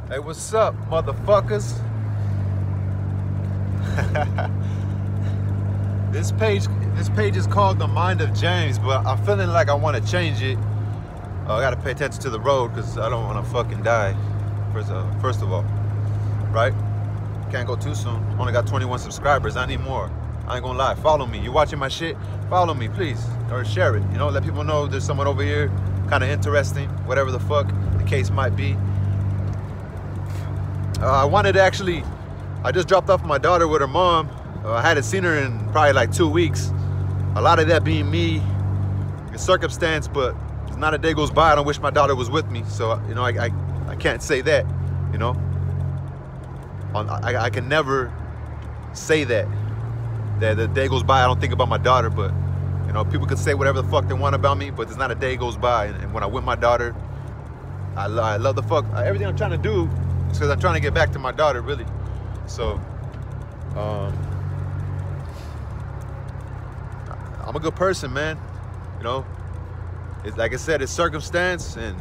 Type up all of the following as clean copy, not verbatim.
Hey, what's up, motherfuckers? This page is called The Mind of James, but I'm feeling like I want to change it. I gotta pay attention to the road because I don't want to fucking die. First of all, right? Can't go too soon. Only got 21 subscribers. I need more. I ain't gonna lie. Follow me. You watching my shit? Follow me, please, or share it. You know, let people know there's someone over here, kind of interesting. Whatever the fuck the case might be. I wanted to actually. I just dropped off my daughter with her mom. I hadn't seen her in probably like 2 weeks. A lot of that being me, a circumstance, but not a day goes by I don't wish my daughter was with me. So, you know, I can't say that, you know. I can never say that the day goes by I don't think about my daughter, but, you know, people can say whatever the fuck they want about me, but there's not a day goes by. And when I'm with my daughter, I love the fuck. Everything I'm trying to do is because I'm trying to get back to my daughter, really. So, I'm a good person, man. You know, it's like I said, it's circumstance, and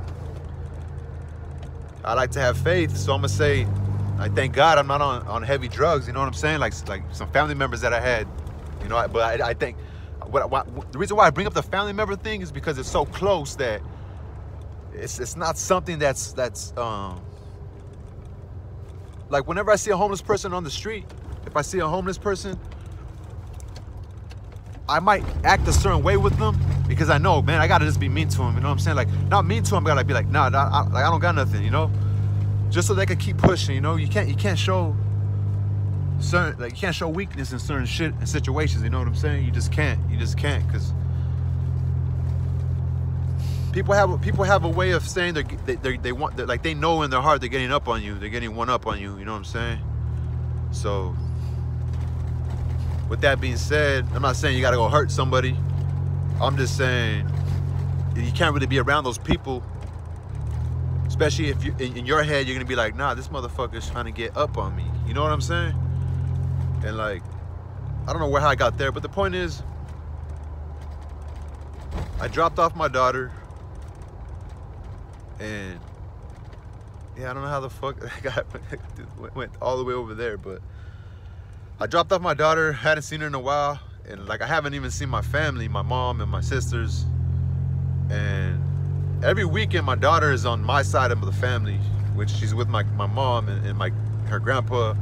I like to have faith. So I'm gonna say, I thank God I'm not on heavy drugs. You know what I'm saying? Like some family members that I had. You know, but I think the reason why I bring up the family member thing is because it's so close that it's not something that's like whenever I see a homeless person on the street, if I see a homeless person, I might act a certain way with them because I know, man, I gotta just be mean to him. You know what I'm saying? Like, not mean to him, but I gotta be like, nah, I don't got nothing, you know? Just so they can keep pushing, you know? You can't show certain, like, you can't show weakness in certain shit and situations, you know what I'm saying? You just can't, because people have a way of saying they want, like, they know in their heart they're getting up on you, they're getting one up on you, you know what I'm saying? So, with that being said, I'm not saying you gotta go hurt somebody. I'm just saying you can't really be around those people, especially if you in your head you're gonna be like, nah, this motherfucker's trying to get up on me. You know what I'm saying? And like, I don't know how I got there, but the point is, I dropped off my daughter, and yeah, I don't know how the fuck I went all the way over there, but I dropped off my daughter, hadn't seen her in a while, and like I haven't even seen my family, my mom and my sisters. And every weekend my daughter is on my side of the family, which she's with my mom and her grandpa.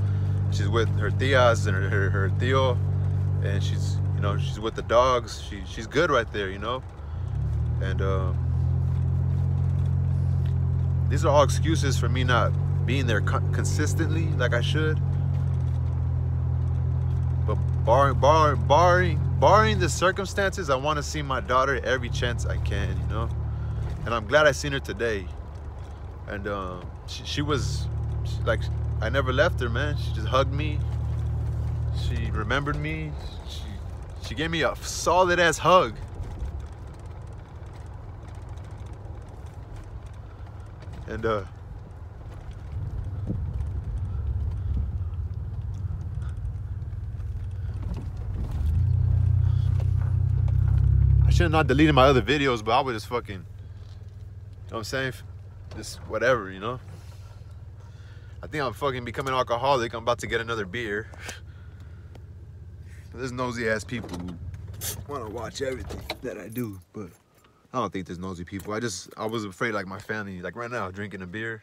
She's with her tias and her tío, and she's, you know, she's with the dogs. She's good right there, you know. And these are all excuses for me not being there consistently like I should. But barring the circumstances, I want to see my daughter every chance I can, you know. And I'm glad I seen her today. And she was like, I never left her, man. She just hugged me. She remembered me. She gave me a solid ass hug. And I should have not deleted my other videos, but I would just fucking, you know what I'm saying? Just whatever, you know? I think I'm fucking becoming an alcoholic. I'm about to get another beer. There's nosy ass people who want to watch everything that I do, but I don't think there's nosy people. I was afraid, like, my family, like right now, drinking a beer.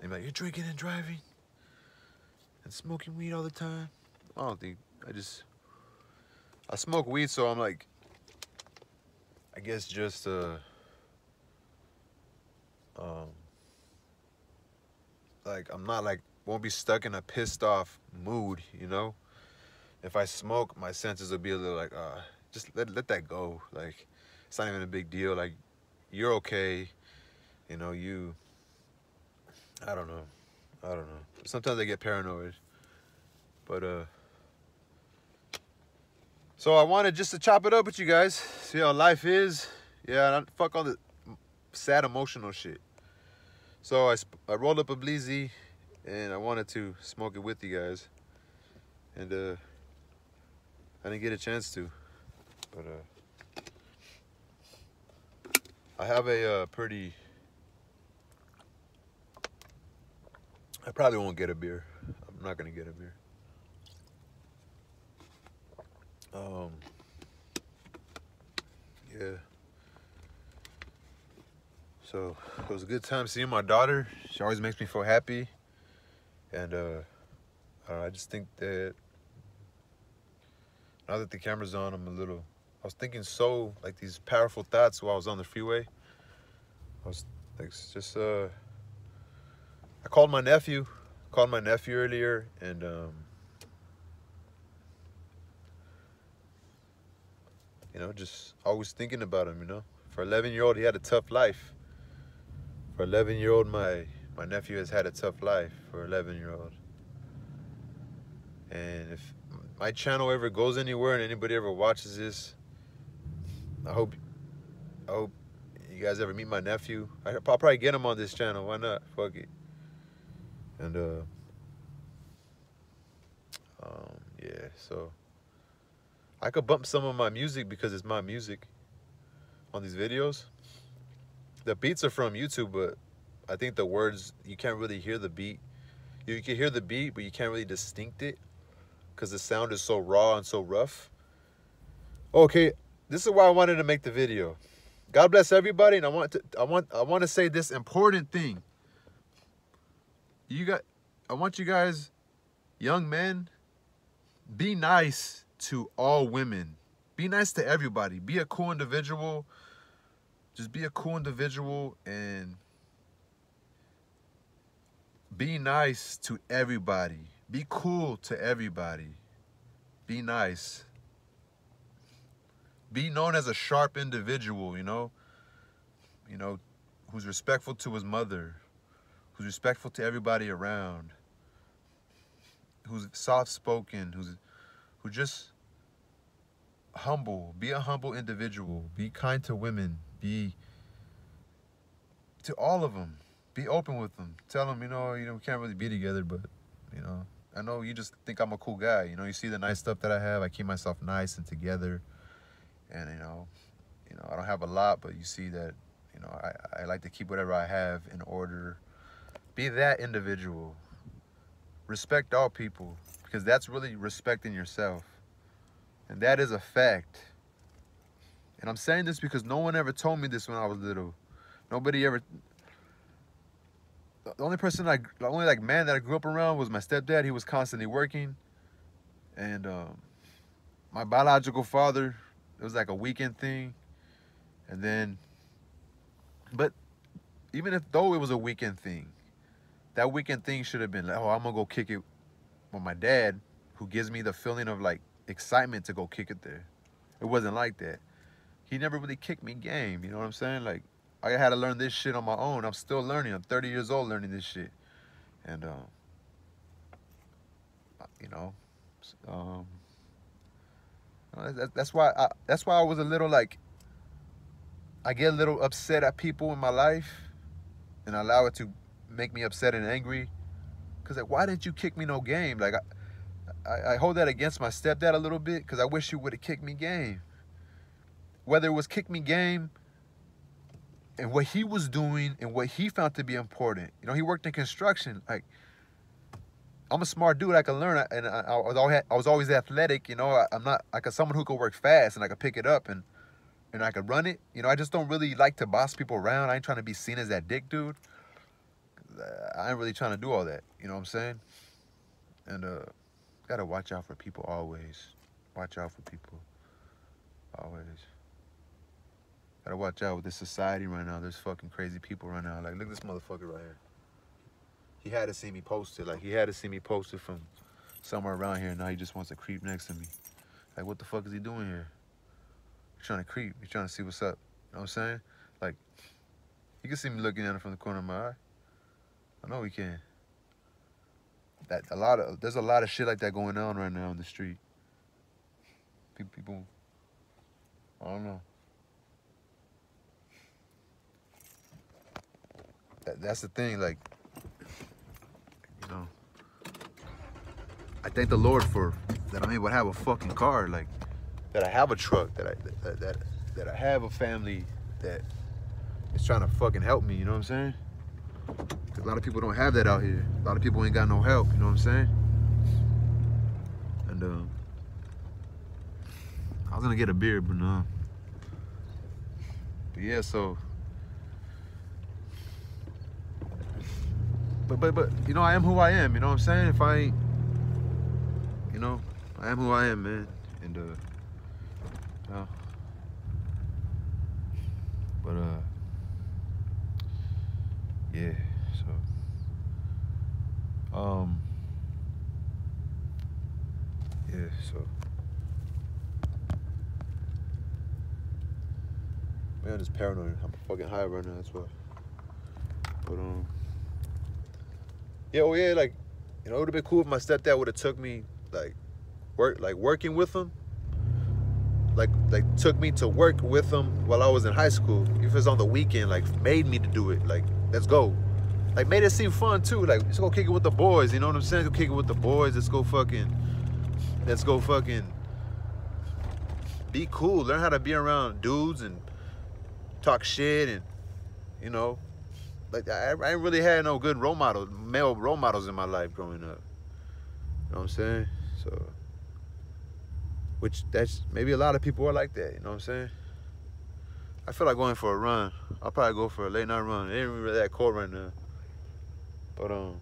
They're like, you're drinking and driving and smoking weed all the time. I don't think, I smoke weed, so I'm like, I guess just like, I'm not like, won't be stuck in a pissed off mood, you know? If I smoke, my senses will be a little like, just let that go. Like, it's not even a big deal. Like, you're okay, you know, I don't know. Sometimes I get paranoid, but so I wanted just to chop it up with you guys, see how life is. Yeah, fuck all the sad emotional shit. So I rolled up a Bleezy, and I wanted to smoke it with you guys, and I didn't get a chance to, but I have a pretty I probably won't get a beer. I'm not gonna get a beer. Yeah. So it was a good time seeing my daughter. She always makes me feel happy. And I just think that now that the camera's on, I was thinking like these powerful thoughts while I was on the freeway. I was like, just, I called my nephew earlier, and you know, just always thinking about him, you know. For 11-year-old, he had a tough life. For 11-year-old, my nephew has had a tough life for 11-year-old. And if my channel ever goes anywhere and anybody ever watches this, I hope you guys ever meet my nephew. I'll probably get him on this channel. Why not? Fuck it. And yeah, so I could bump some of my music because it's my music on these videos. The beats are from YouTube, but I think the words, you can't really hear the beat. You can hear the beat, but you can't really distinct it because the sound is so raw and so rough. Okay, this is why I wanted to make the video. God bless everybody, and I want to say this important thing. I want you guys, young men, be nice to all women. Be nice to everybody. Be a cool individual. Just be a cool individual and be nice to everybody. Be cool to everybody. Be nice. Be known as a sharp individual, you know, who's respectful to his mother, who's respectful to everybody around, who's soft-spoken, who just humble. Be a humble individual. Be kind to women. Be to all of them. Be open with them. Tell them, you know, we can't really be together, but, you know, I know you just think I'm a cool guy. You know, you see the nice stuff that I have. I keep myself nice and together. And, you know, I don't have a lot, but you see that, you know, I like to keep whatever I have in order. Be that individual. Respect all people, because that's really respecting yourself. And that is a fact. And I'm saying this because no one ever told me this when I was little. Nobody ever. The only man that I grew up around was my stepdad. He was constantly working. And my biological father, it was like a weekend thing. And then, but even though it was a weekend thing, that weekend thing should have been like, oh, I'm gonna go kick it with my dad, who gives me the feeling of like excitement to go kick it there. It wasn't like that. He never really kicked me game, you know what I'm saying? Like, I had to learn this shit on my own. I'm still learning. I'm 30 years old learning this shit. And, you know, that's why I was a little like, I get a little upset at people in my life and I allow it to make me upset and angry. Because, like, why didn't you kick me no game? Like, I hold that against my stepdad a little bit because I wish you would have kicked me game. Whether it was kick me game and what he was doing and what he found to be important. You know, he worked in construction. Like, I'm a smart dude. I can learn, and I was always athletic. You know, I'm not like someone who could work fast and I could pick it up and I could run it. You know, I just don't really like to boss people around. I ain't trying to be seen as that dick dude. I ain't really trying to do all that. You know what I'm saying? And gotta watch out for people always. Watch out for people always. Gotta watch out with this society right now. There's fucking crazy people right now. Like, look at this motherfucker right here. He had to see me posted. Like, he had to see me posted from somewhere around here. Now he just wants to creep next to me. Like, what the fuck is he doing here? He's trying to creep. He's trying to see what's up. You know what I'm saying? Like, you can see me looking at him from the corner of my eye. I know he can. There's a lot of shit like that going on right now in the street. People, I don't know. That's the thing, like, you know, I thank the Lord for that I'm able to have a fucking car, like, that I have a truck, that I have a family that is trying to fucking help me, you know what I'm saying? Because a lot of people don't have that out here. A lot of people ain't got no help, you know what I'm saying? And I was gonna get a beer, but no. But yeah, so. But you know, I am who I am, you know what I'm saying? If I ain't, you know, I am who I am, man. And but yeah, so yeah, so man, I'm just paranoid. I'm fucking high right now, that's why. But yeah, oh yeah, like, you know, it would have been cool if my stepdad would have took me, working with him. Like took me to work with him while I was in high school. If it's on the weekend, like made me to do it. Like, let's go. Like, made it seem fun too. Like, let's go kick it with the boys, you know what I'm saying? Let's go kick it with the boys. Let's go fucking be cool. Learn how to be around dudes and talk shit and, you know. Like, I ain't really had no good male role models in my life growing up. You know what I'm saying? So, which that's, maybe a lot of people are like that, you know what I'm saying? I feel like going for a run. I'll probably go for a late night run. It ain't really that cold right now. But I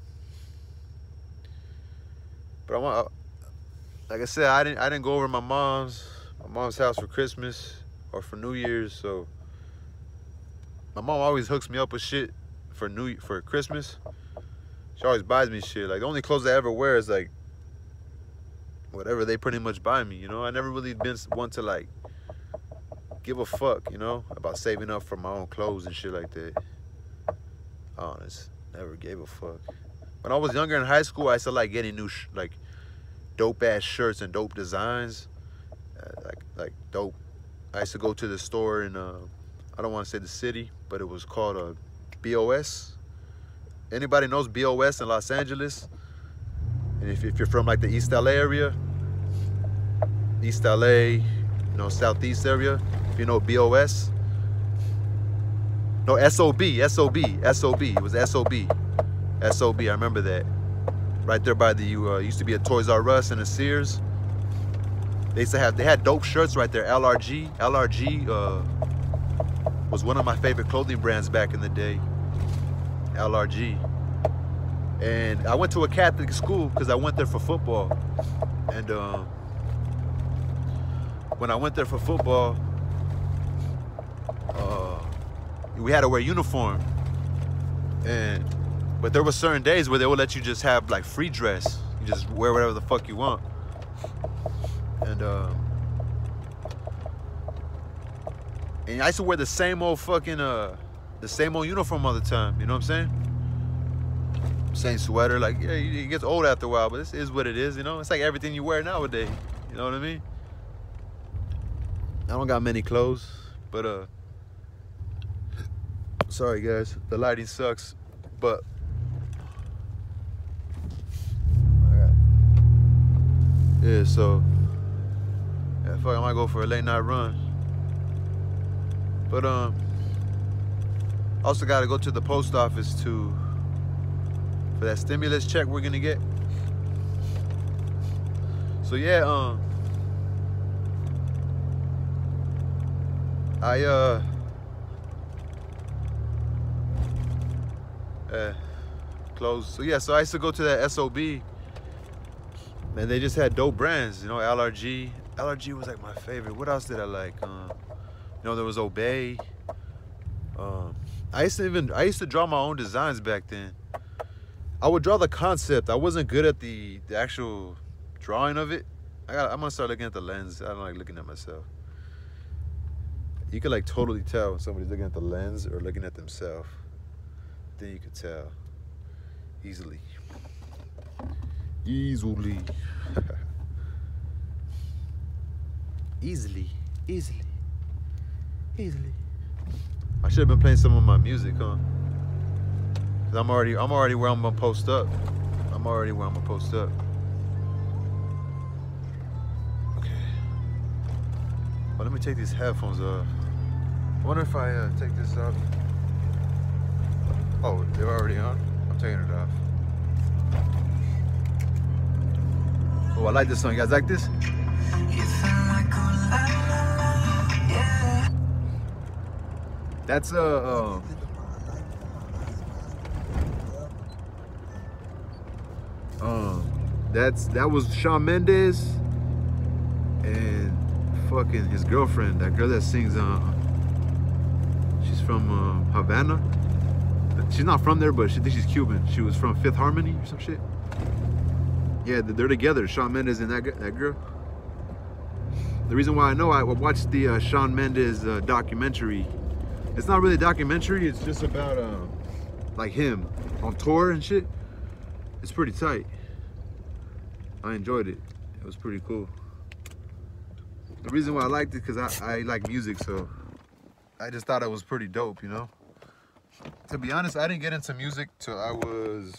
want, like I said, I didn't go over my mom's house for Christmas or for New Year's, so my mom always hooks me up with shit for Christmas. She always buys me shit. Like, the only clothes I ever wear is like whatever they pretty much buy me, you know? I never really been one to like give a fuck, you know, about saving up for my own clothes and shit like that. Honest, never gave a fuck. When I was younger in high school, I used to like getting new like dope ass shirts and dope designs, like dope. I used to go to the store in I don't want to say the city, but it was called BOS. Anybody knows BOS in Los Angeles? And if you're from like the East LA area, East LA, you know, Southeast area, if you know BOS. No, SOB. It was SOB. I remember that. Right there by the, used to be a Toys R Us and a Sears. They had dope shirts right there, LRG. LRG was one of my favorite clothing brands back in the day. LRG. And I went to a Catholic school because I went there for football. And when I went there for football, we had to wear uniform. But there were certain days where they would let you just have like free dress. You just wear whatever the fuck you want. And I used to wear the same old fucking the same old uniform all the time. You know what I'm saying? Same sweater. Like, yeah, it gets old after a while, but this is what it is. You know, it's like everything you wear nowadays. You know what I mean? I don't got many clothes, but sorry guys, the lighting sucks, but yeah, so yeah, fuck, I might go for a late night run. But also gotta go to the post office for that stimulus check we're gonna get. So yeah, closed. So yeah, so I used to go to that SOB, and they just had dope brands, you know, LRG. LRG was like my favorite. What else did I like? You know, there was Obey. I used to draw my own designs back then. I would draw the concept. I wasn't good at the actual drawing of it. I'm gonna start looking at the lens. I don't like looking at myself. You can like totally tell when somebody's looking at the lens or looking at themselves. Then you could tell easily. Easily. Easily. I should have been playing some of my music, huh? Cause I'm already where I'm gonna post up. Okay. Well, let me take these headphones off. I wonder if I take this off. Oh, they're already on? I'm taking it off. Oh, I like this song. You guys like this? That's that was Shawn Mendes and fucking his girlfriend, that girl that sings she's from Havana. She's not from there, but she thinks she's Cuban. She was from Fifth Harmony or some shit. Yeah, they're together, Shawn Mendes and that girl. The reason why I know, I watched the Shawn Mendes documentary. It's not really a documentary, it's just about like him on tour and shit. It's pretty tight. I enjoyed it. It was pretty cool. The reason why I liked it, because I like music, so I just thought it was pretty dope, you know? To be honest, I didn't get into music till I was,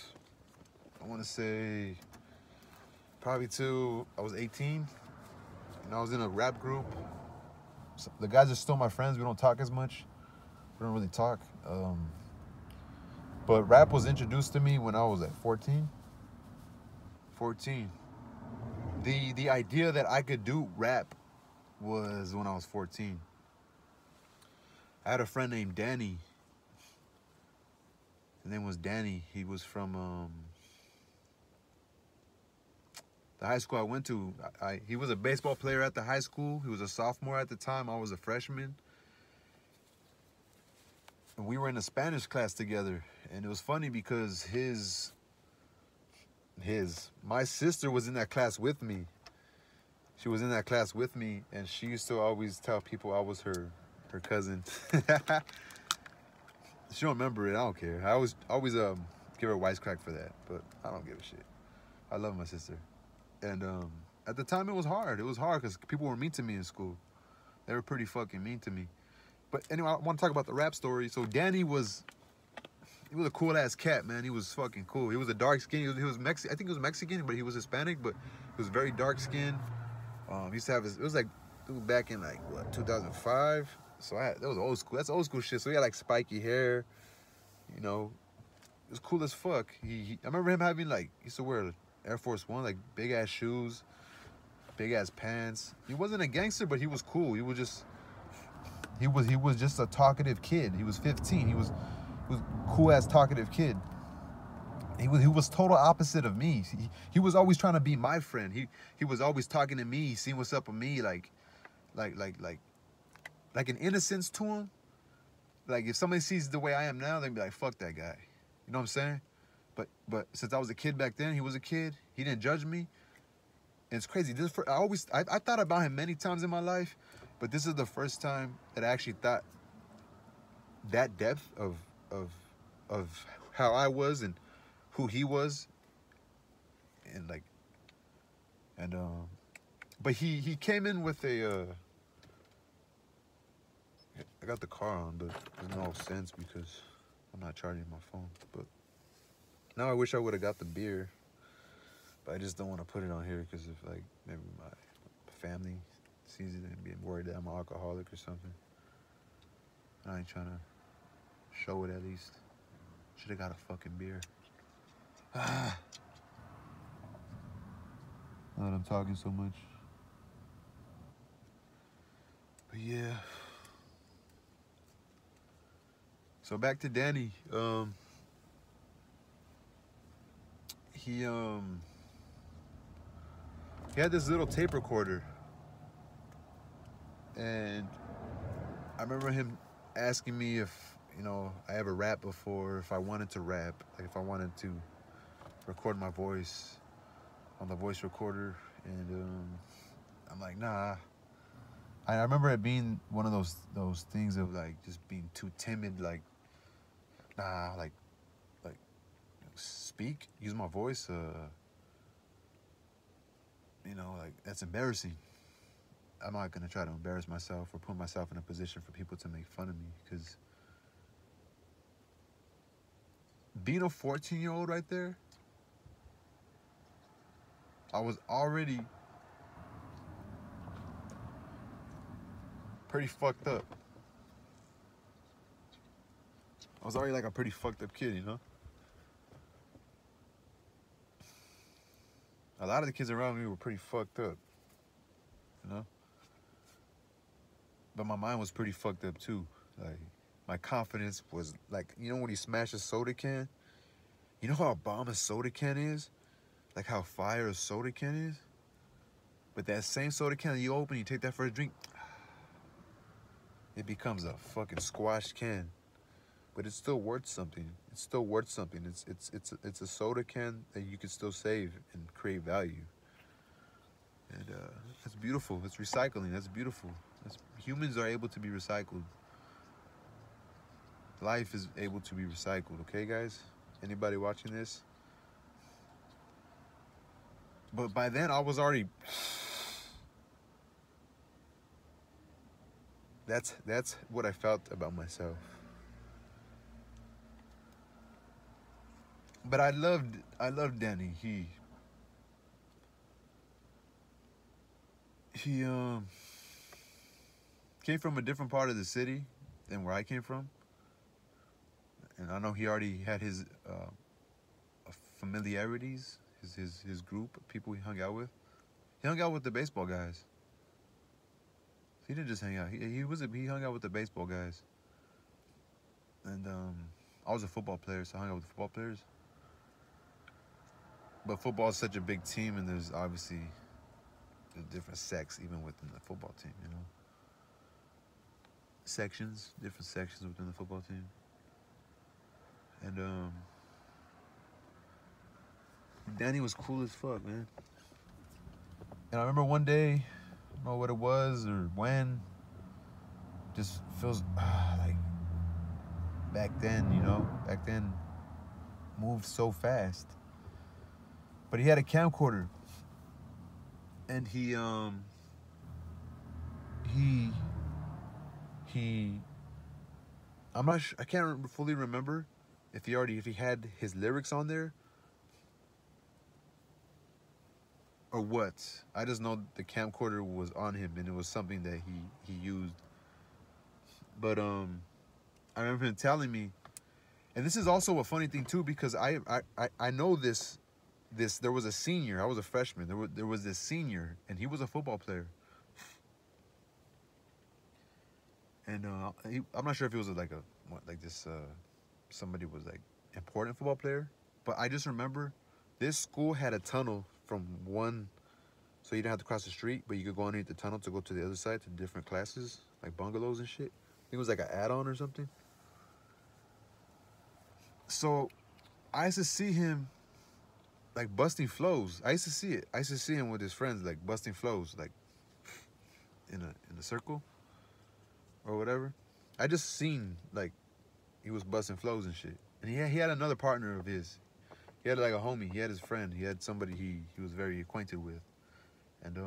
I want to say, probably till I was 18. And I was in a rap group. So the guys are still my friends. We don't talk as much. We don't really talk. But rap was introduced to me when I was at 14. 14. The idea that I could do rap was when I was 14. I had a friend named Danny. His name was Danny. He was from the high school I went to. He was a baseball player at the high school. He was a sophomore at the time. I was a freshman. And we were in a Spanish class together. And it was funny because my sister was in that class with me. She was in that class with me, and she used to always tell people I was her cousin. She don't remember it. I don't care. I always give her a wisecrack for that, but I don't give a shit. I love my sister. And at the time, it was hard. It was hard because people were mean to me in school. They were pretty fucking mean to me. But anyway, I want to talk about the rap story. So Danny was a cool ass cat, man. He was fucking cool. He was a dark skin. He was Mexican. I think he was Mexican, but he was Hispanic. But he was very dark skinned. He used to have his. It was like back in like what 2005. So that was old school. That's old school shit. So he had like spiky hair. You know, it was cool as fuck. I remember him having like, he used to wear Air Force One, like big ass shoes, big ass pants. He wasn't a gangster, but he was cool. He was just a talkative kid. He was 15. He was a cool ass talkative kid. He was total opposite of me. He was always trying to be my friend. He was always talking to me, seeing what's up with me, like an innocence to him. Like if somebody sees the way I am now, they'd be like, fuck that guy. You know what I'm saying? But since I was a kid back then, he was a kid. He didn't judge me. And it's crazy. I thought about him many times in my life, but this is the first time that I actually thought that depth of how I was and who he was. But he came in with a I got the car on, but there's no sense because I'm not charging my phone. But now I wish I would have got the beer, but I just don't want to put it on here because if like maybe my family sees it and be worried that I'm an alcoholic or something. I ain't trying to show it at least. Should have got a fucking beer. Now that I'm talking so much. But yeah. So back to Danny. He had this little tape recorder. And I remember him asking me if, you know, I ever rapped before, if I wanted to rap, like if I wanted to record my voice on the voice recorder. And I'm like, nah. I remember it being one of those things of like just being too timid, like, nah, like speak, use my voice, you know, like that's embarrassing. I'm not gonna try to embarrass myself or put myself in a position for people to make fun of me, because being a 14-year-old right there, I was already pretty fucked up. I was already like a pretty fucked up kid, you know? A lot of the kids around me were pretty fucked up, you know? But my mind was pretty fucked up too. Like, my confidence was like, you know when you smash a soda can? You know how a bomb a soda can is? Like how fire a soda can is? But that same soda can that you open, you take that first drink, it becomes a fucking squashed can. But it's still worth something. It's still worth something. It's a soda can that you can still save and create value. And that's beautiful. It's recycling. That's beautiful. Humans are able to be recycled. Life is able to be recycled. Okay, guys? Anybody watching this? But by then, I was already... That's what I felt about myself. But I loved Danny. He came from a different part of the city than where I came from, and I know he already had his familiarities, his group of people he hung out with. He hung out with the baseball guys. He didn't just hang out. He hung out with the baseball guys. And I was a football player, so I hung out with football players. But football is such a big team, and there's obviously a different sects even within the football team, you know. Different sections within the football team. And Danny was cool as fuck, man. And I remember one day, I don't know what it was or when, just feels like back then, you know, moved so fast. But he had a camcorder, and I'm not sure, I can't fully remember if he had his lyrics on there or what. I just know the camcorder was on him, and it was something that he used. But I remember him telling me, and this is also a funny thing too, because I know this there was a senior. I was a freshman. There was this senior, and he was a football player. And I'm not sure if he was somebody was like important football player, but I just remember this school had a tunnel from one, so you didn't have to cross the street, but you could go underneath the tunnel to go to the other side to different classes, like bungalows and shit. I think it was like an add-on or something. So I used to see him like busting flows. I used to see it. I used to see him with his friends like busting flows, like in a circle or whatever. I just seen like he was busting flows and shit. And he had another partner of his. He had like a homie. He had his friend. He had somebody he was very acquainted with. And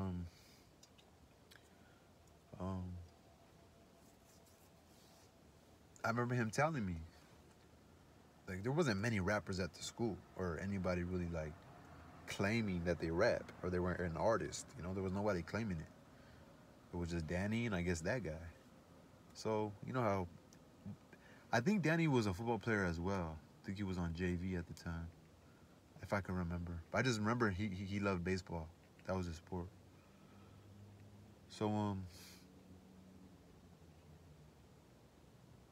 I remember him telling me, like, there wasn't many rappers at the school or anybody really like claiming that they rap or they weren't an artist. You know, there was nobody claiming it. It was just Danny and I guess that guy. So, you know how, I think Danny was a football player as well. I think he was on JV at the time, if I can remember. But I just remember he loved baseball. That was his sport. So,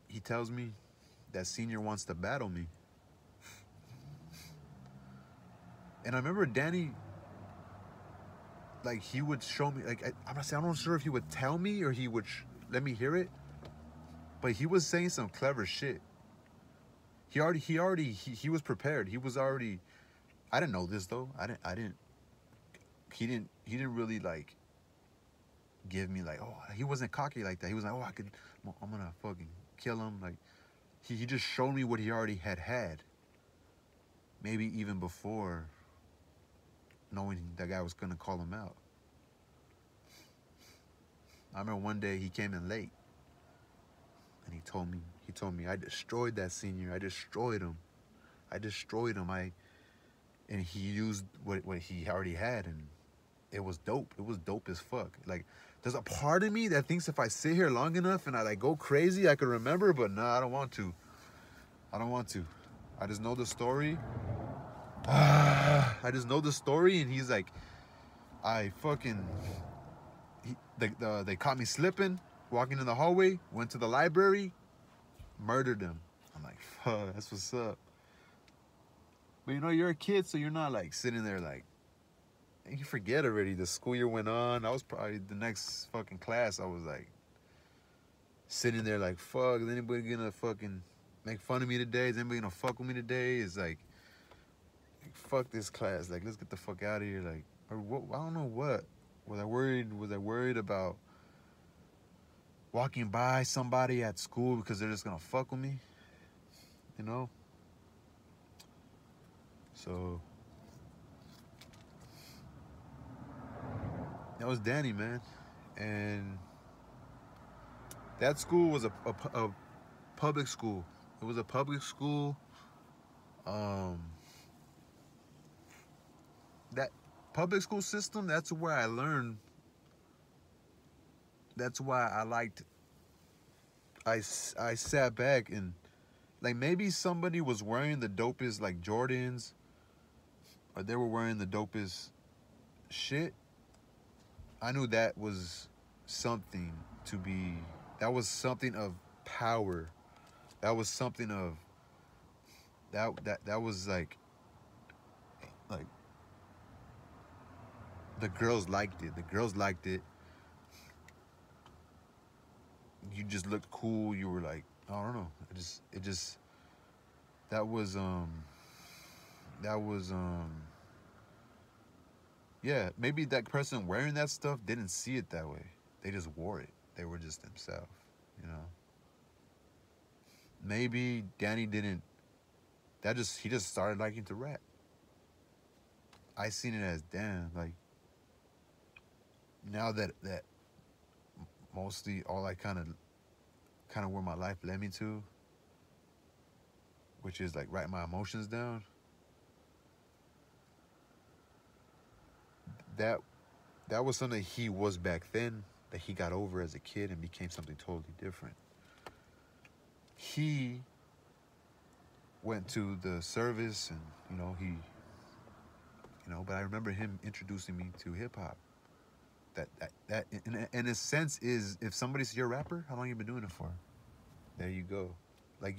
he tells me that senior wants to battle me. And I remember Danny, like, he would show me, like, I'm not sure if he would tell me or he would let me hear it, but he was saying some clever shit. He was prepared. He was already, I didn't know this though. He didn't really like give me like, oh, he wasn't cocky like that. He was like, oh, I'm gonna fucking kill him. Like, he just showed me what he already had. Maybe even before knowing that guy was gonna call him out. I remember one day he came in late and he told me I destroyed that senior. I destroyed him. And he used what he already had, and it was dope. It was dope as fuck. Like, there's a part of me that thinks if I sit here long enough and I like go crazy, I could remember, but nah, I don't want to. I don't want to. I just know the story. I just know the story, and he's like, I fucking, they caught me slipping, walking in the hallway, went to the library, murdered him. I'm like, fuck, that's what's up. But you know, you're a kid, so you're not like sitting there like, you forget already. The school year went on. I was probably the next fucking class. I was like, sitting there like, fuck, is anybody gonna fucking make fun of me today? Is anybody gonna fuck with me today? It's like fuck this class. Like, let's get the fuck out of here. Like, or what, I don't know what. Was I worried about walking by somebody at school because they're just gonna fuck with me? You know? So that was Danny, man. And that school was a public school. It was a public school. That public school system, that's where I learned. That's why I liked. I sat back and like maybe somebody was wearing the dopest like Jordans, or they were wearing the dopest shit. I knew that was something to be. That was something of power. That was something of. That was like the girls liked it. The girls liked it. You just looked cool. You were like, I don't know. It just that was yeah, maybe that person wearing that stuff didn't see it that way. They just wore it. They were just themselves, you know. Maybe Danny didn't. He just started liking to rap. I seen it as, damn, like now that mostly all I kind of where my life led me to, which is like write my emotions down. That was something he was back then that he got over as a kid and became something totally different. He went to the service and but I remember him introducing me to hip hop. That in a sense is, if somebody's your rapper, how long you been doing it for? There you go. Like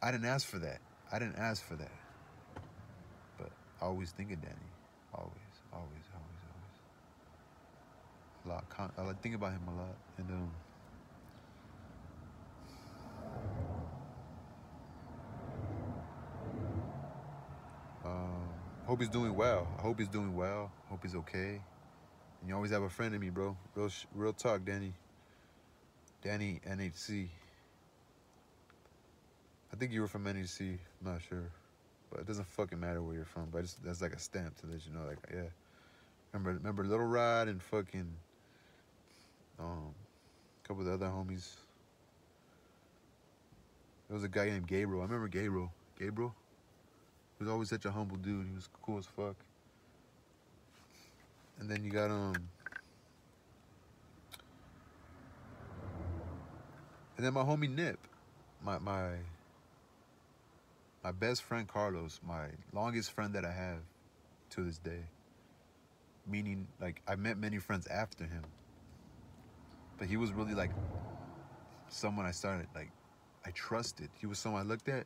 I didn't ask for that. But I always think of Danny. Always. A lot. I think about him a lot. And hope he's doing well. Hope he's okay. And you always have a friend in me, bro. Real talk, Danny. Danny, NHC. I think you were from NHC. I'm not sure. But it doesn't fucking matter where you're from. But that's like a stamp to let you know, like, yeah. Remember Little Rod and fucking a couple of the other homies. There was a guy named Gabriel. I remember Gabriel. He was always such a humble dude. He was cool as fuck. And then you got and then my homie Nip, my best friend Carlos, my longest friend that I have to this day. Meaning, like, I met many friends after him, but he was really like someone I trusted. He was someone I looked at.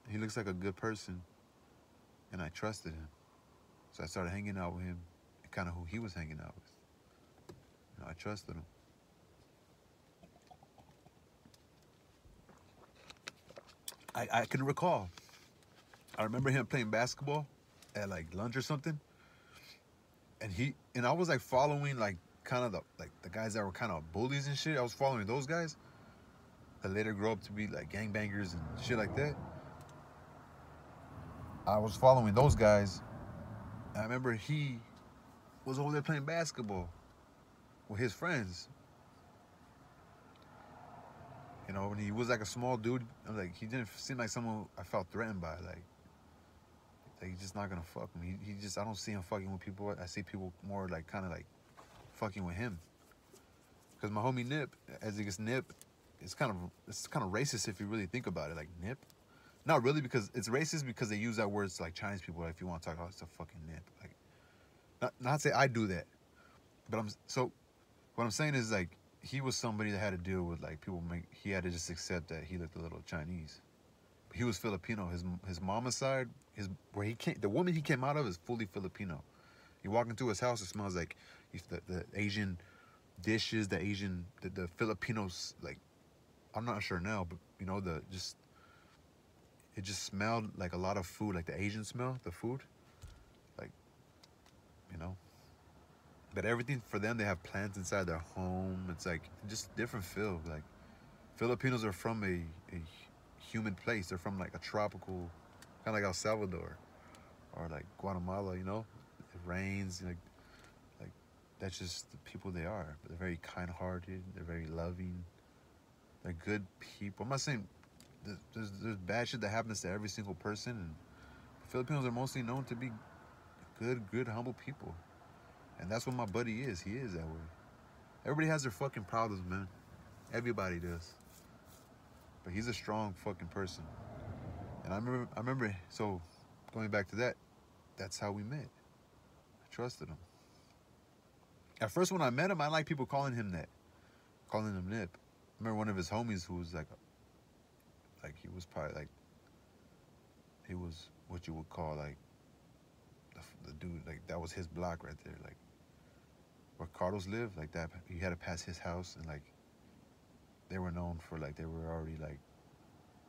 He looks like a good person, and I trusted him. So I started hanging out with him, kind of who he was hanging out with. I trusted him. I can recall. I remember him playing basketball at like lunch or something, and I was like following like kind of the guys that were kind of bullies and shit. I was following those guys that later grew up to be like gangbangers and shit like that. I was following those guys. I remember he was over there playing basketball with his friends. When he was like a small dude, he didn't seem like someone I felt threatened by. Like he's just not gonna fuck me. I don't see him fucking with people. I see people more like kind of like fucking with him. Because my homie Nip, as he gets Nip, it's kind of racist if you really think about it. Like nip, not really, because it's racist because they use that word to like Chinese people. Like, if you want to talk about, it's a fucking nip. Like, not say I do that, but what I'm saying is like he was somebody that had to deal with like people make. He had to just accept that he looked a little Chinese. He was Filipino. His mama's side, where he came, the woman he came out of is fully Filipino. You walk into his house, it smells like the Asian dishes, the Filipinos, like, I'm not sure now, but you know, it just smelled like a lot of food, like the Asian smell, the food, like, you know. But everything for them, they have plants inside their home. It's like just different feel. Like, Filipinos are from a humid place. They're from like a tropical, kind of like El Salvador or like Guatemala. You know, it rains. Like that's just the people they are. But they're very kind-hearted. They're very loving. They're good people. I'm not saying there's bad shit that happens to every single person. And Filipinos are mostly known to be good, humble people. And that's what my buddy is. He is that way. Everybody has their fucking problems, man. Everybody does. But he's a strong fucking person. And I remember, so going back to that, that's how we met. I trusted him. At first, when I met him, I liked people calling him that, calling him Nip. I remember one of his homies who was like he was probably like, he was what you would call like the dude, like that was his block right there, like where Carlos lived, like that. You had to pass his house, and like they were known for like they were already like,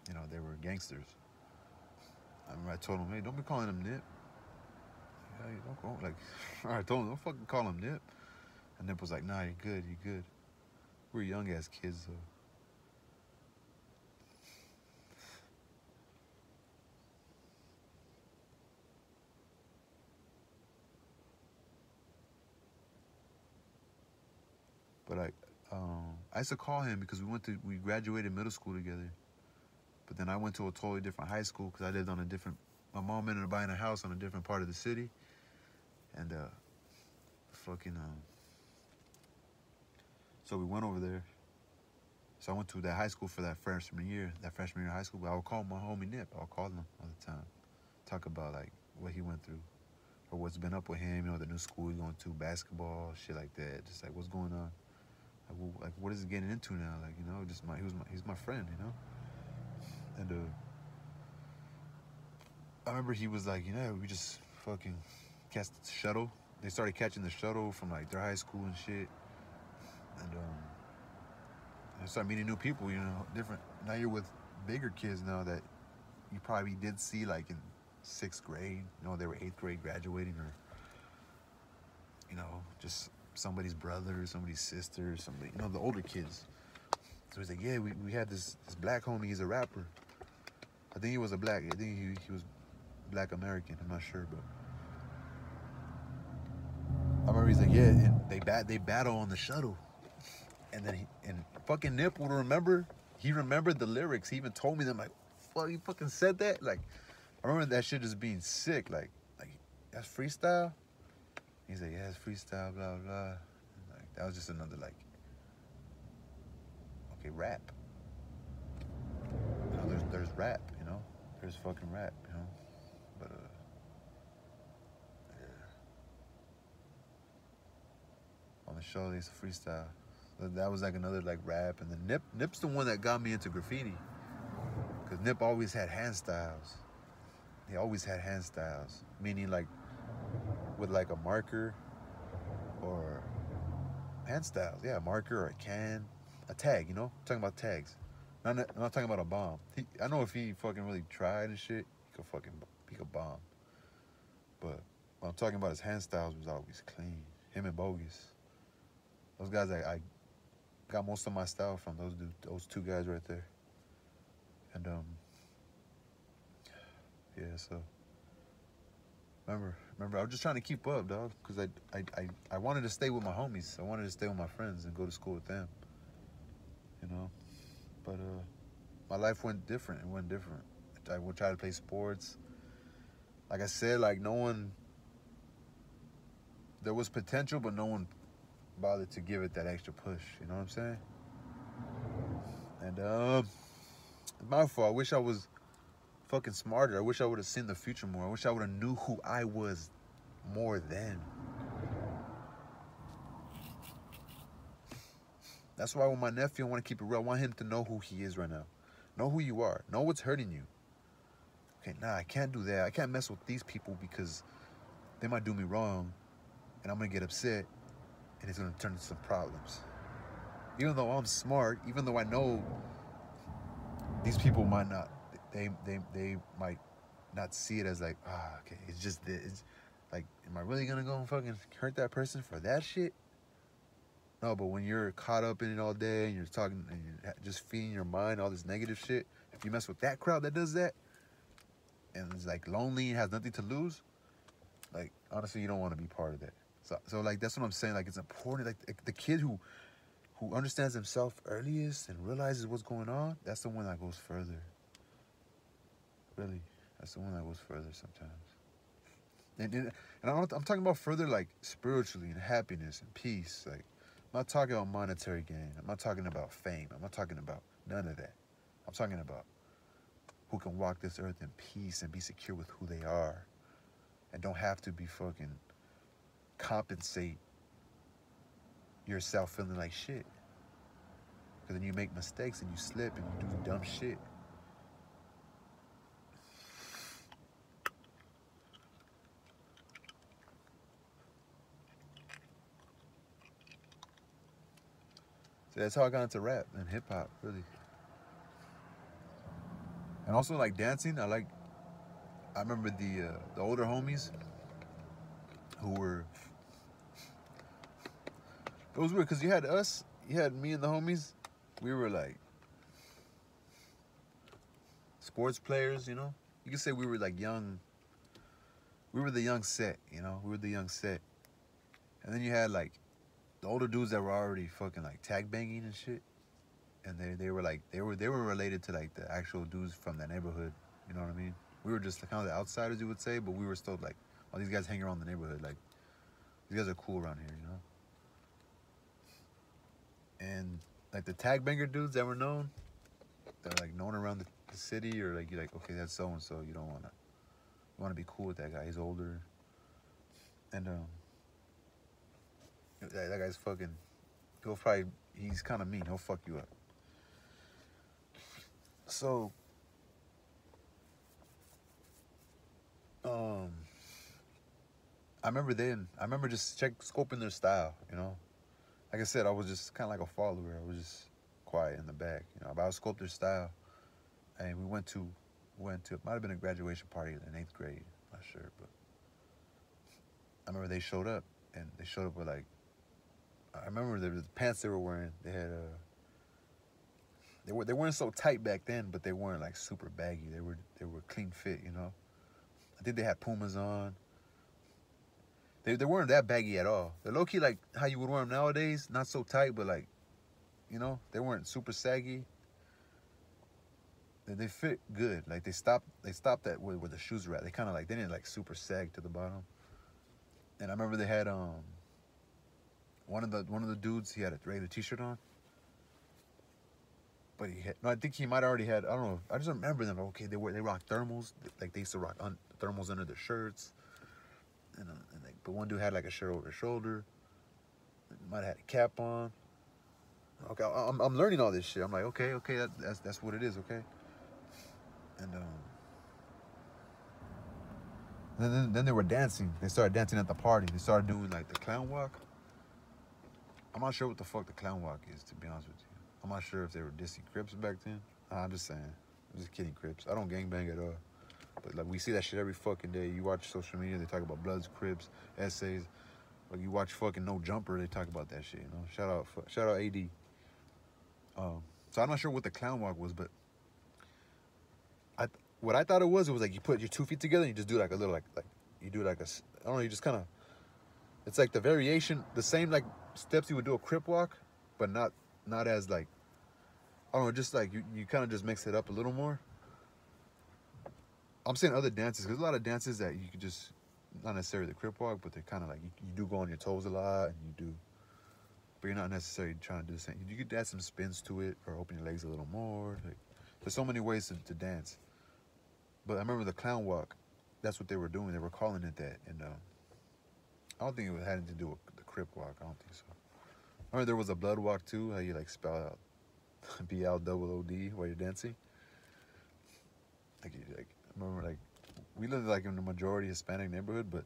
you know, they were gangsters. I remember I told him, hey, don't be calling him Nip. Yeah, don't go like. I told him, don't fucking call him Nip. And Nip was like, nah, you're good, you're good. We were young ass kids though. But I used to call him because we graduated middle school together. But then I went to a totally different high school because I lived on a different. My mom ended up buying a house on a different part of the city, and fucking so we went over there. So I went to that high school for that freshman year of high school. But I would call my homie Nip. I would call him all the time, talk about like what he went through or what's been up with him. You know, the new school he's going to, basketball, shit like that. Just like what's going on. Like what is he getting into now? Like, you know, he's my friend, you know. And I remember he was like, you know, we just fucking catch the shuttle. They started catching the shuttle from like their high school and shit. And I started meeting new people, you know, different. Now you're with bigger kids now that you probably did see like in 6th grade. You know, they were 8th grade graduating, or, you know, just somebody's brother, somebody's sister, somebody, you know, the older kids. So he's like, yeah, we had this black homie, he's a rapper. I think he was I think he was Black American, I'm not sure, but I remember he's like, yeah, and they battle on the shuttle. And then fucking Nip would remember, he remembered the lyrics. He even told me them, like, fuck, you fucking said that? Like, I remember that shit just being sick, like that's freestyle? He's like, yeah, it's freestyle, blah, blah. And like, that was just another, like, okay, rap. You know, there's rap, you know? There's fucking rap, you know? But, yeah. On the show, there's freestyle. So that was like another, like, rap. And then Nip's the one that got me into graffiti. Because Nip always had hand styles. He always had hand styles. Meaning, like, with, like, a marker or hand styles. Yeah, a marker or a can. A tag, you know? I'm talking about tags. I'm not talking about a bomb. I know if he fucking really tried and shit, he could bomb. But what I'm talking about, his hand styles was always clean. Him and Bogus. Those guys, I got most of my style from those two guys right there. And yeah, so remember, I was just trying to keep up, dog, because I wanted to stay with my homies. I wanted to stay with my friends and go to school with them. You know, but my life went different. It went different. I would try to play sports. Like I said, like there was potential, but no one bothered to give it that extra push. You know what I'm saying? And it's my fault. I wish I was fucking smarter. I wish I would have seen the future more. I wish I would have knew who I was more then. That's why with my nephew, I want to keep it real. I want him to know who he is right now. Know who you are. Know what's hurting you. Okay, nah, I can't do that. I can't mess with these people because they might do me wrong and I'm going to get upset and it's going to turn into some problems. Even though I'm smart, even though I know these people might not, they might not see it as like, okay, it's just this. It's like, am I really going to go and fucking hurt that person for that shit? No, but when you're caught up in it all day and you're talking and you're just feeding your mind all this negative shit, if you mess with that crowd that does that and is like lonely and has nothing to lose, like honestly, you don't want to be part of that. So like that's what I'm saying. Like it's important. Like the kid who understands himself earliest and realizes what's going on, that's the one that goes further. Really, that's the one that goes further sometimes. And I'm talking about further like spiritually and happiness and peace. Like I'm not talking about monetary gain. I'm not talking about fame. I'm not talking about none of that. I'm talking about who can walk this earth in peace and be secure with who they are and don't have to be fucking compensate yourself feeling like shit. Because then you make mistakes and you slip and you do dumb shit. So that's how I got into rap and hip hop, really. And also like dancing, I remember the older homies who were, it was weird because you had me and the homies, we were like sports players, you know? You could say we were like young, we were the young set, you know? We were the young set. And then you had like the older dudes that were already fucking like tag banging and shit. And they were like, they were related to like the actual dudes from that neighborhood, you know what I mean? We were just kind of the outsiders, you would say, but we were still like, oh, these guys hang around the neighborhood, like, these guys are cool around here, you know? And like the tag banger dudes that were known, that were like known around the city, or like you're like, okay, that's so and so. You want to be cool with that guy. He's older, and that guy's fucking. He's kind of mean. He'll fuck you up. So, I remember just scoping their style. You know, like I said, I was just kind of like a follower. I was just quiet in the back. You know, but I would scope their style, and we went to it might have been a graduation party in 8th grade. I'm not sure, but I remember they showed up, and they showed up with like, I remember the pants they were wearing. They had they weren't so tight back then, but they weren't like super baggy. They were clean fit, you know. I think they had Pumas on. They weren't that baggy at all. They're low key like how you would wear them nowadays, not so tight, but like, you know, they weren't super saggy. They fit good. Like they stopped that where the shoes were at. They kind of like, they didn't like super sag to the bottom. And I remember they had one of the dudes, he had a regular t-shirt on. But I think he might already had, I don't know. I just remember them. Okay, they rock thermals. Like they used to rock thermals under their shirts. And like, but one dude had like a shirt over his shoulder. Might have had a cap on. Okay, I'm learning all this shit. I'm like, okay, that's what it is, okay. And then they were dancing. They started dancing at the party. They started doing like the clown walk. I'm not sure what the fuck the clown walk is, to be honest with you. I'm not sure if they were dissing Crips back then. I'm just saying. I'm just kidding, Crips. I don't gangbang at all. But like we see that shit every fucking day. You watch social media, they talk about Bloods, Crips, essays. Like you watch fucking No Jumper, they talk about that shit, you know. Shout out AD. So I'm not sure what the clown walk was, but what I thought it was like you put your 2 feet together and you just do like a little like you do like a, I don't know, you just kind of, it's like the variation, the same like steps you would do a Crip walk, but not as like, I don't know, just like you kind of just mix it up a little more. I'm saying other dances, because there's a lot of dances that you could just, not necessarily the Crip walk, but they're kind of like, you do go on your toes a lot, and you do, but you're not necessarily trying to do the same. You could add some spins to it or open your legs a little more. Like, there's so many ways to dance. But I remember the clown walk. That's what they were doing. They were calling it that. And I don't think it had anything to do with the Crip walk. I don't think so. I remember there was a blood walk too. How you like spell out BLOOD while you're dancing. Like I remember like we lived like in the majority Hispanic neighborhood, but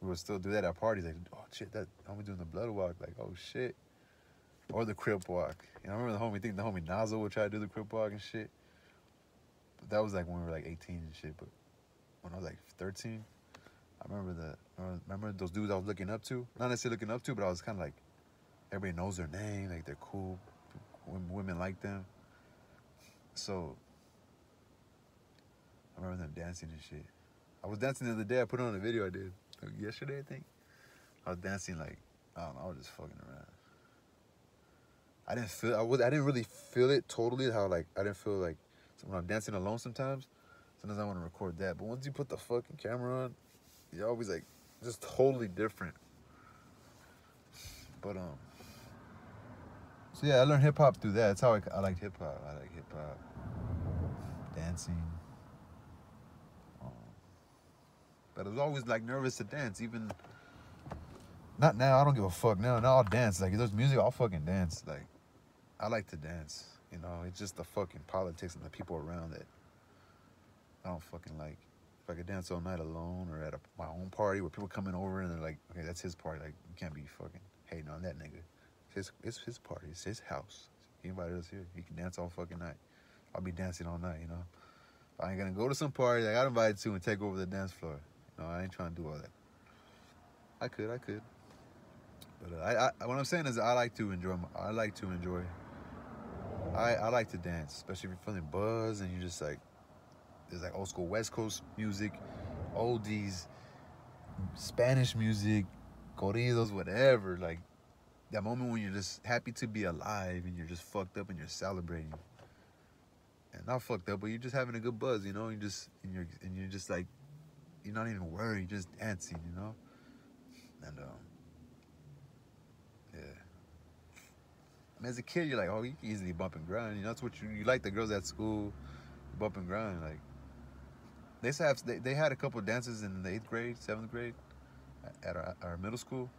we would still do that at parties. Like, oh shit, that I'm doing the blood walk. Like, oh shit. Or the Crip walk. You know, I remember the homie Nozzle would try to do the Crip walk and shit. But that was like when we were like 18 and shit. But when I was like 13, I remember those dudes I was looking up to. Not necessarily looking up to, but I was kind of like, everybody knows their name. Like, they're cool. Women like them. So I remember them dancing and shit. I was dancing the other day. I put on a video I did yesterday, I think. I was dancing like, I don't know, I was just fucking around. I didn't really feel it totally, how like, I didn't feel like, when I'm dancing alone sometimes I want to record that. But once you put the fucking camera on, you're always like, just totally different. But, so yeah, I learned hip hop through that. That's how I liked hip hop. I like hip hop, dancing. But I was always like nervous to dance, even, not now, I don't give a fuck now. Now I'll dance. Like, if there's music, I'll fucking dance. Like, I like to dance, you know? It's just the fucking politics and the people around that I don't fucking like. If I could dance all night alone or at my own party where people coming over and they're like, okay, that's his party. Like, you can't be fucking hating on that nigga. It's his party. It's his house. He invited us here. He can dance all fucking night. I'll be dancing all night, you know? I ain't gonna go to some party I got invited to and take over the dance floor. No, I ain't trying to do all that. I could. But what I'm saying is I like to enjoy. I like to dance, especially if you're feeling buzz and you're just like, there's like old school West Coast music, oldies, Spanish music, corridos, whatever. Like that moment when you're just happy to be alive and you're just fucked up and you're celebrating. And not fucked up, but you're just having a good buzz, you know. You're just like, you're not even worried, you're just dancing, you know. And yeah. I mean, as a kid, you're like, oh, you can easily bump and grind. You know, that's what you like the girls at school, bump and grind. Like, they had a couple of dances in the 8th grade, 7th grade at our middle school.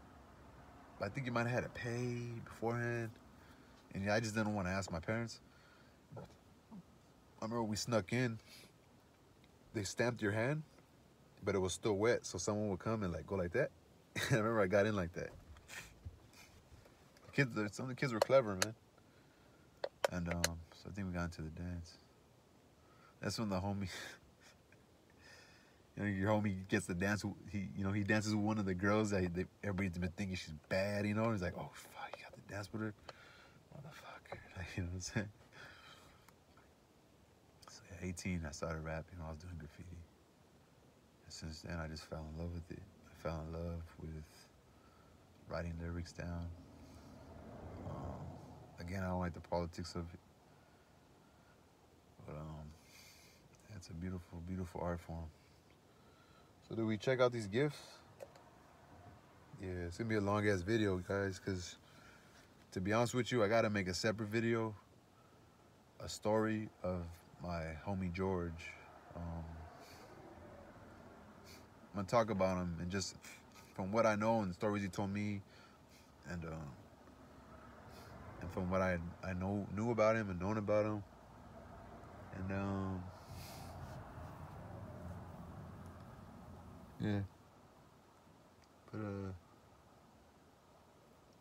But I think you might have had to pay beforehand. And yeah, I just didn't want to ask my parents. I remember we snuck in. They stamped your hand, but it was still wet. So someone would come and like go like that. And I remember I got in like that. Some of the kids were clever, man. And so I think we got into the dance. That's when the homie, you know, your homie gets to dance. He dances with one of the girls that everybody's been thinking she's bad. You know, he's like, oh fuck, you got to dance with her, motherfucker. Like, you know what I'm saying? So yeah, 18, I started rapping. I was doing graffiti. And since then, I just fell in love with it. I fell in love with writing lyrics down. Again, I don't like the politics of it, but it's a beautiful, beautiful art form. So do we check out these gifts? Yeah, it's gonna be a long ass video, guys, because to be honest with you, I gotta make a separate video, a story of my homie George. I'm gonna talk about him and just from what I know and the stories he told me, and from what I knew about him and known about him, and yeah. But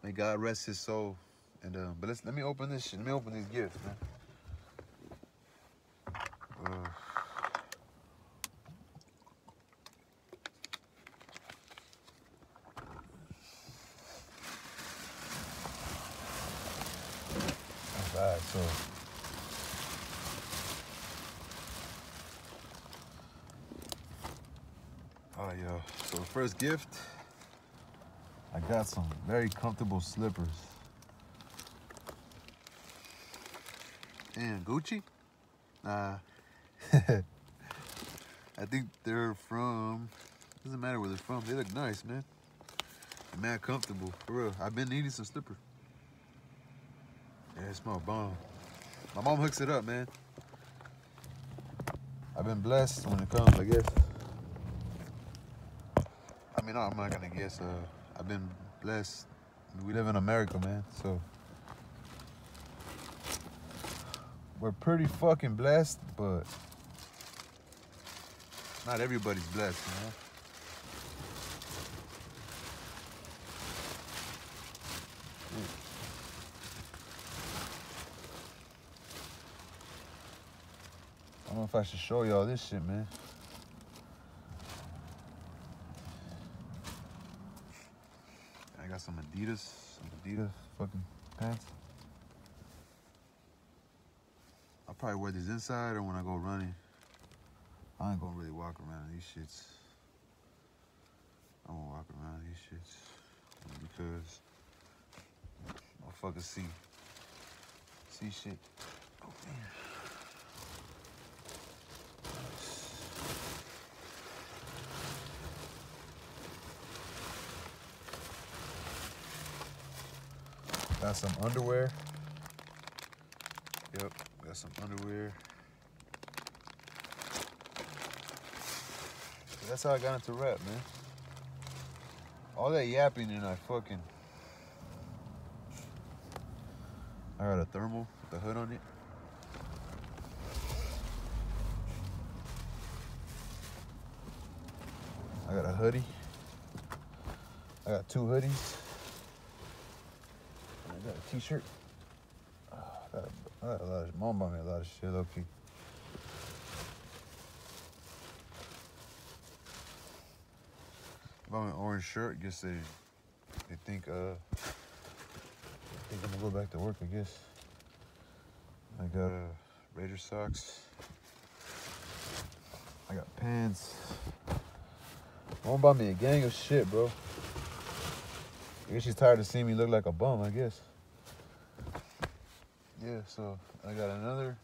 may God rest his soul. And but let me open this shit. Let me open these gifts, man. Alright, so yo. So the first gift, I got some very comfortable slippers. And Gucci? I think they're from, doesn't matter where they're from. They look nice, man. They're mad comfortable, for real. I've been needing some slippers. Yeah, it smells bomb. My mom hooks it up, man. I've been blessed when it comes, I guess. I mean, no, I'm not gonna guess. I've been blessed. We live in America, man, so we're pretty fucking blessed, but not everybody's blessed, you know? I don't know if I should show y'all this shit, man. I got some Adidas fucking pants. I'll probably wear these inside or when I go running. I ain't gonna really walk around these shits. I won't walk around these shits because motherfuckers see shit. Oh, man. Got some underwear. Yep, got some underwear. That's how I got into rap, man. All that yapping and I got a thermal with the hood on it. I got a hoodie. I got 2 hoodies. I got a t-shirt. I got a lot of, mom bought me a lot of shit, low key. Bought me an orange shirt. Guess they think I'm gonna go back to work, I guess. I got Raider socks. I got pants. Mom bought me a gang of shit, bro. I guess she's tired of seeing me look like a bum, I guess. Yeah, so I got another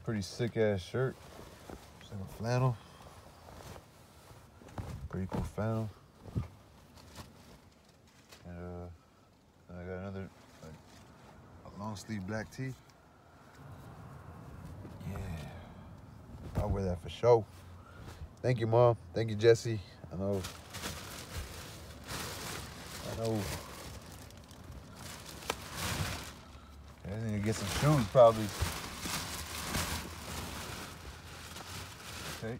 pretty sick ass shirt. It's like a flannel. Pretty cool flannel. And I got another like a long sleeve black tee. Yeah. I'll wear that for sure. Thank you, Mom. Thank you, Jesse. I know. I need to get some shoes, probably. Okay.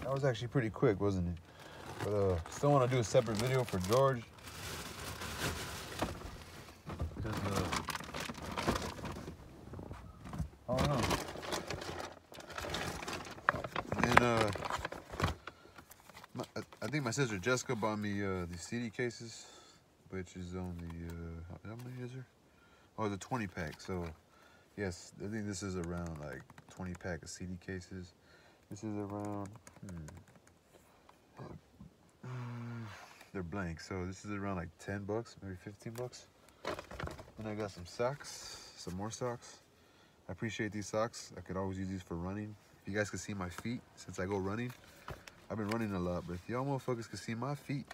That was actually pretty quick, wasn't it? But still want to do a separate video for George. Because I don't know. And I think my sister Jessica bought me these CD cases, which is on the how many is there? Oh, it's a 20 pack. So yes, I think this is around like 20 pack of CD cases. This is around they're blank, so this is around like 10 bucks, maybe 15 bucks. And I got some socks, some more socks. I appreciate these socks. I could always use these for running. If you guys can see my feet, since I go running, I've been running a lot, but if y'all motherfuckers can see my feet,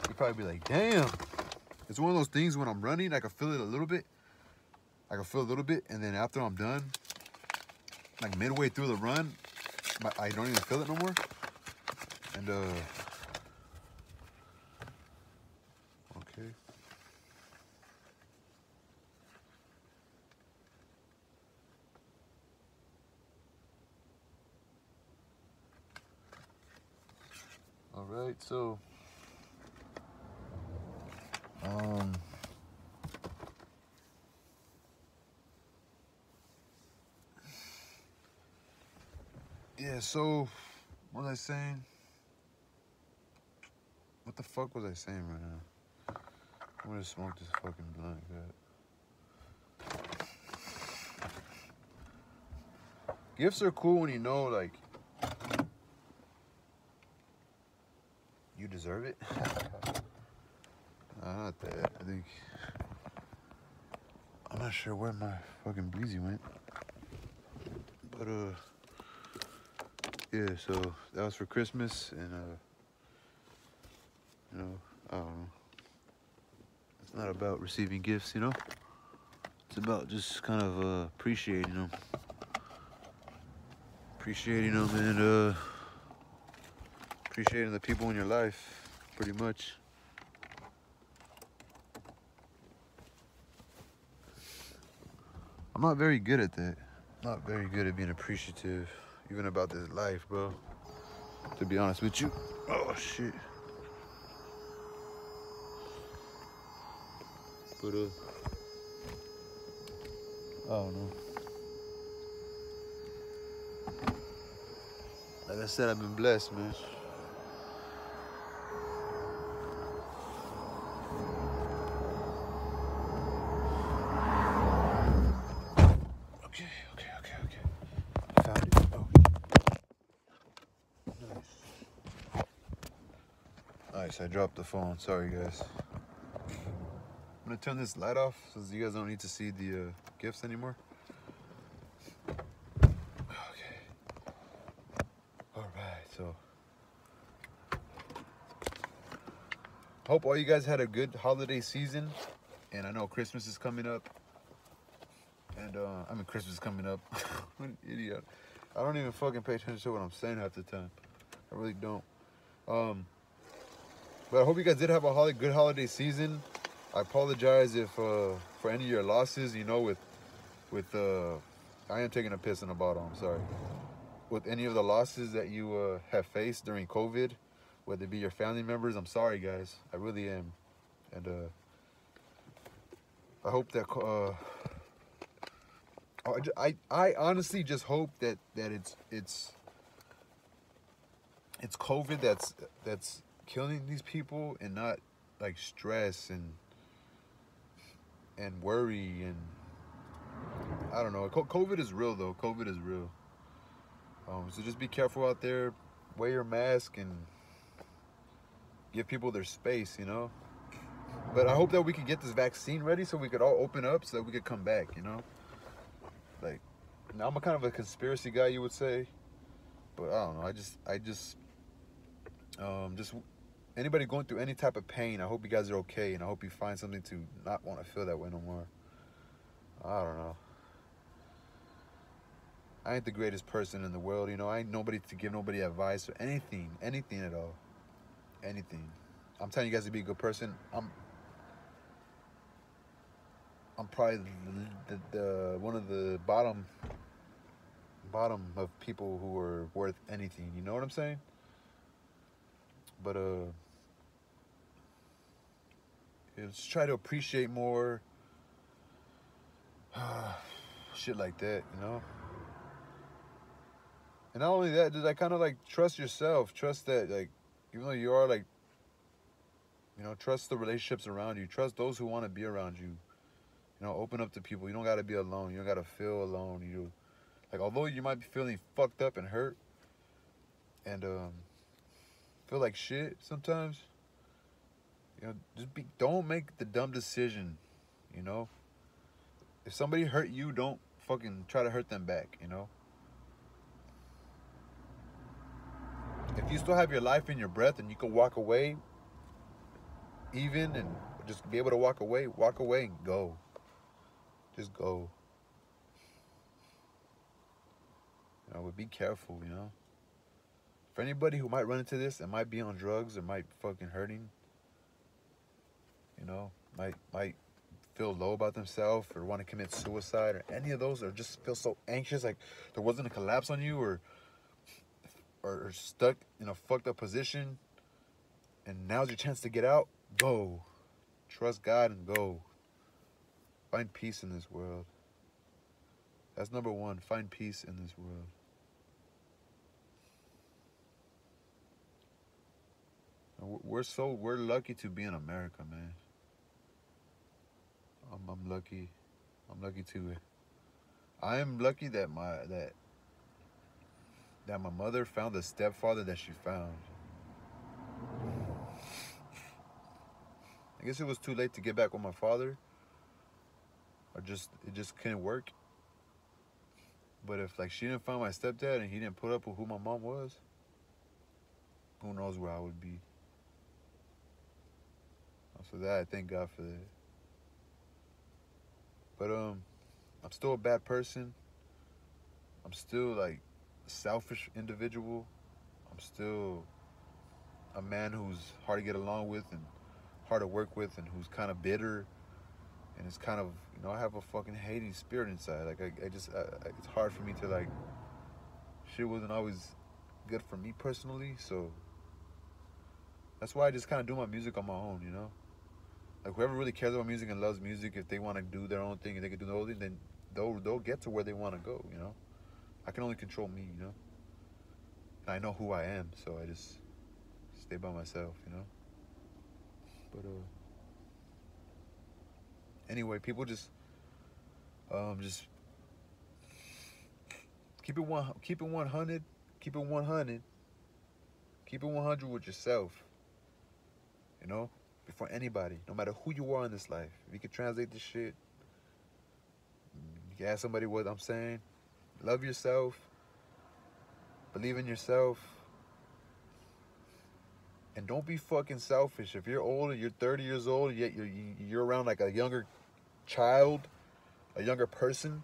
you'd probably be like, damn. It's one of those things when I'm running, I can feel it a little bit. And then after I'm done, like midway through the run, I don't even feel it no more. And okay. All right, so yeah, so what was I saying? What the fuck was I saying right now? I'm gonna smoke this fucking blunt, God. Gifts are cool when you know, like, you deserve it. Not that. I think I'm not sure where my fucking breezy went, but yeah, so that was for Christmas, and you know, I don't know. It's not about receiving gifts, you know. It's about just kind of appreciating them, and appreciating the people in your life, pretty much. I'm not very good at that. Not very good at being appreciative, even about this life, bro. To be honest with you. Oh shit. But I don't know. Like I said, I've been blessed, man. Okay. I found it. Oh, nice. Nice, I dropped the phone. Sorry, guys. I'm gonna turn this light off so you guys don't need to see the gifts anymore. Okay. Alright, so hope all you guys had a good holiday season. And I know Christmas is coming up. And I mean Christmas is coming up. What an idiot. I don't even fucking pay attention to what I'm saying half the time. I really don't. But I hope you guys did have a good holiday season. I apologize if for any of your losses, you know, with I am taking a piss in a bottle, I'm sorry. With any of the losses that you have faced during COVID, whether it be your family members, I'm sorry, guys. I really am. And I hope that I honestly just hope that it's COVID that's killing these people, and not like stress and worry, and I don't know. COVID is real though. COVID is real. So just be careful out there. Wear your mask and give people their space, you know. But I hope that we could get this vaccine ready so we could all open up so that we could come back, you know. Like, now I'm a kind of a conspiracy guy, you would say, but I don't know. I just anybody going through any type of pain, I hope you guys are okay, and I hope you find something to not want to feel that way no more. I don't know. I ain't the greatest person in the world, you know. I ain't nobody to give nobody advice or anything at all. Anything. I'm telling you guys to be a good person. I'm probably the one of the bottom of people who are worth anything. You know what I'm saying? But just try to appreciate more. Shit like that, you know. And not only that, just kind of like trust yourself. Trust that, like, even though you are like, you know, trust the relationships around you. Trust those who want to be around you. You know, open up to people. You don't got to be alone. You don't got to feel alone. You, like, although you might be feeling fucked up and hurt and feel like shit sometimes, you know, don't make the dumb decision, you know. If somebody hurt you, don't fucking try to hurt them back, you know. If you still have your life in your breath and you can walk away even and just be able to walk away and go. Just go. You know, but be careful, you know. For anybody who might run into this and might be on drugs or might fucking hurting, you know, might feel low about themselves or want to commit suicide or any of those, or just feel so anxious like there wasn't a collapse on you, or stuck in a fucked up position and now's your chance to get out, go. Trust God and go. Find peace in this world. That's number one. Find peace in this world. We're lucky to be in America, man. I'm lucky. I'm lucky to. I am lucky that my mother found the stepfather that she found. I guess it was too late to get back with my father, or it just couldn't work. But if like she didn't find my stepdad and he didn't put up with who my mom was, who knows where I would be. So that, I thank God for that. But I'm still a bad person. I'm still like a selfish individual. I'm still a man who's hard to get along with and hard to work with, and who's kind of bitter, and it's kind of, you know, I have a fucking hating spirit inside. Like it's hard for me to like, shit wasn't always good for me personally, so that's why I just kind of do my music on my own, you know? Like whoever really cares about music and loves music, if they want to do their own thing and they can do their own thing, then they'll get to where they want to go, you know? I can only control me, you know? And I know who I am, so I just stay by myself, you know? But anyway, people just keep it 100, keep it 100, keep it 100 with yourself, you know, before anybody, no matter who you are in this life. If you can translate this shit, you can ask somebody what I'm saying. Love yourself, believe in yourself, and don't be fucking selfish. If you're older, you're 30 years old, yet you're around like a younger child, a younger person,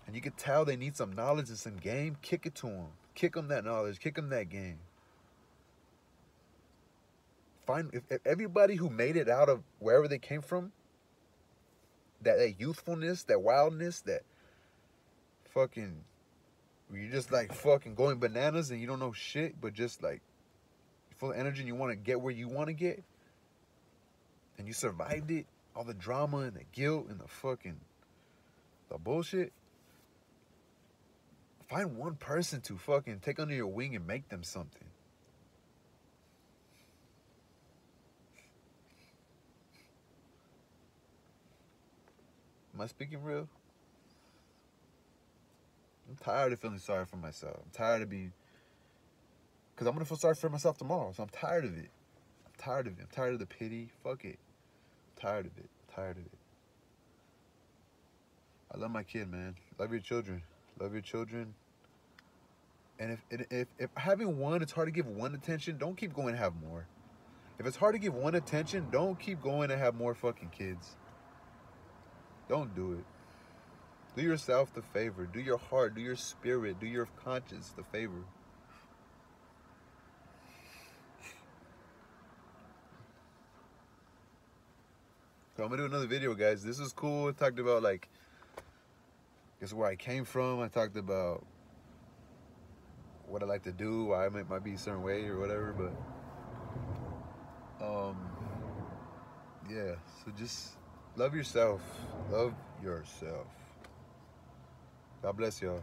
and you can tell they need some knowledge and some game, kick it to them. Kick them that knowledge, kick them that game. Find, if everybody who made it out of wherever they came from, that youthfulness, that wildness, that fucking, you're just like fucking going bananas and you don't know shit, but just like full of energy and you want to get where you want to get, and you survived it, all the drama and the guilt and the bullshit. Find one person to fucking take under your wing and make them something. Am I speaking real? I'm tired of feeling sorry for myself. I'm tired of being, because I'm going to feel sorry for myself tomorrow. So I'm tired of it. I'm tired of it. I'm tired of the pity. Fuck it. I'm tired of it. I'm tired of it. I love my kid, man. Love your children. Love your children. And if having one, it's hard to give one attention, don't keep going to have more. If it's hard to give one attention, don't keep going to have more fucking kids. Don't do it. Do yourself the favor. Do your heart. Do your spirit. Do your conscience the favor. So I'm gonna do another video, guys. This is cool. I talked about like, guess where I came from. I talked about what I like to do, why I might be a certain way or whatever, but yeah, so just love yourself. Love yourself. God bless y'all.